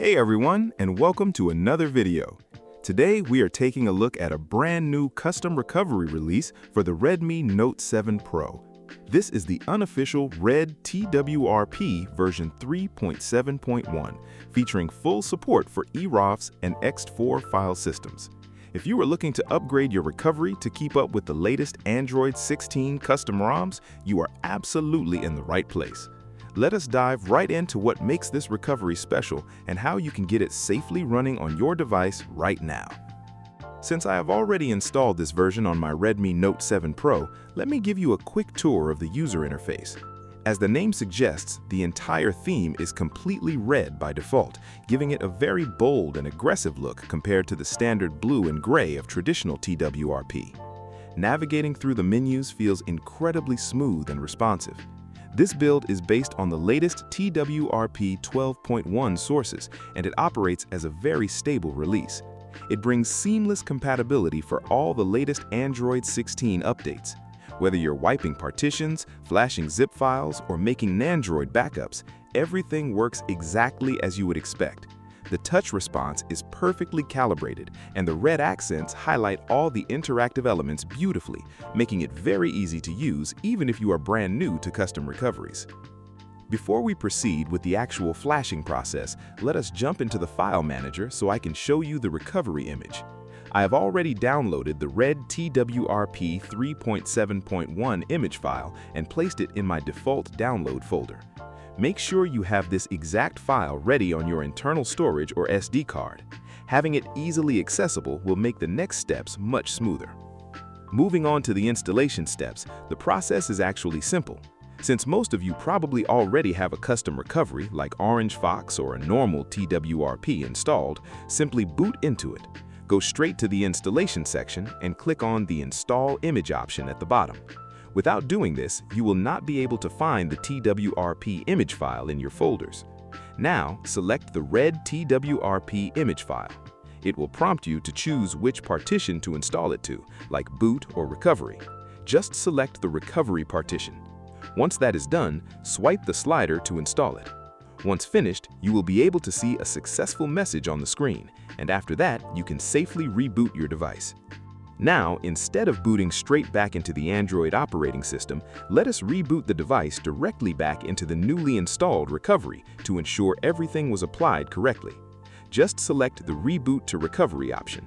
Hey everyone, and welcome to another video. Today we are taking a look at a brand new custom recovery release for the Redmi Note 7 Pro. This is the unofficial Red TWRP version 3.7.1, featuring full support for Erofs and Ext4 file systems. If you are looking to upgrade your recovery to keep up with the latest Android 16 custom ROMs, you are absolutely in the right place. Let us dive right into what makes this recovery special and how you can get it safely running on your device right now. Since I have already installed this version on my Redmi Note 7 Pro, let me give you a quick tour of the user interface. As the name suggests, the entire theme is completely red by default, giving it a very bold and aggressive look compared to the standard blue and gray of traditional TWRP. Navigating through the menus feels incredibly smooth and responsive. This build is based on the latest TWRP 12.1 sources, and it operates as a very stable release. It brings seamless compatibility for all the latest Android 16 updates. Whether you're wiping partitions, flashing zip files, or making Nandroid backups, everything works exactly as you would expect. The touch response is perfectly calibrated, and the red accents highlight all the interactive elements beautifully, making it very easy to use even if you are brand new to custom recoveries. Before we proceed with the actual flashing process, let us jump into the file manager so I can show you the recovery image. I have already downloaded the Red TWRP 3.7.1 image file and placed it in my default download folder. Make sure you have this exact file ready on your internal storage or SD card. Having it easily accessible will make the next steps much smoother. Moving on to the installation steps, the process is actually simple. Since most of you probably already have a custom recovery like Orange Fox or a normal TWRP installed, simply boot into it. Go straight to the installation section and click on the Install Image option at the bottom. Without doing this, you will not be able to find the TWRP image file in your folders. Now, select the Red TWRP image file. It will prompt you to choose which partition to install it to, like boot or recovery. Just select the recovery partition. Once that is done, swipe the slider to install it. Once finished, you will be able to see a successful message on the screen, and after that, you can safely reboot your device. Now, instead of booting straight back into the Android operating system, let us reboot the device directly back into the newly installed recovery to ensure everything was applied correctly. Just select the Reboot to Recovery option.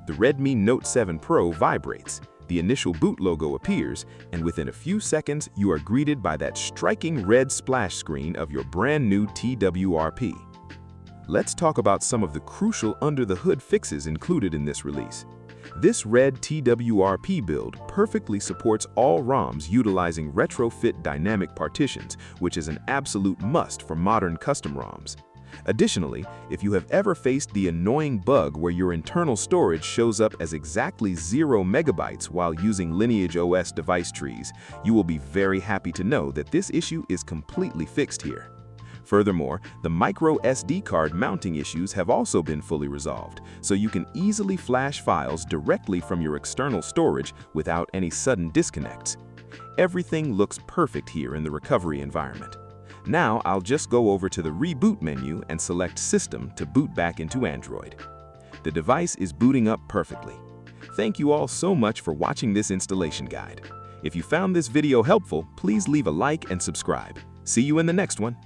The Redmi Note 7 Pro vibrates, the initial boot logo appears, and within a few seconds you are greeted by that striking red splash screen of your brand new TWRP. Let's talk about some of the crucial under-the-hood fixes included in this release. This Red TWRP build perfectly supports all ROMs utilizing Retrofit dynamic partitions, which is an absolute must for modern custom ROMs. Additionally, if you have ever faced the annoying bug where your internal storage shows up as exactly 0 megabytes while using LineageOS device trees, you will be very happy to know that this issue is completely fixed here. Furthermore, the micro SD card mounting issues have also been fully resolved, so you can easily flash files directly from your external storage without any sudden disconnects. Everything looks perfect here in the recovery environment. Now I'll just go over to the Reboot menu and select System to boot back into Android. The device is booting up perfectly. Thank you all so much for watching this installation guide. If you found this video helpful, please leave a like and subscribe. See you in the next one.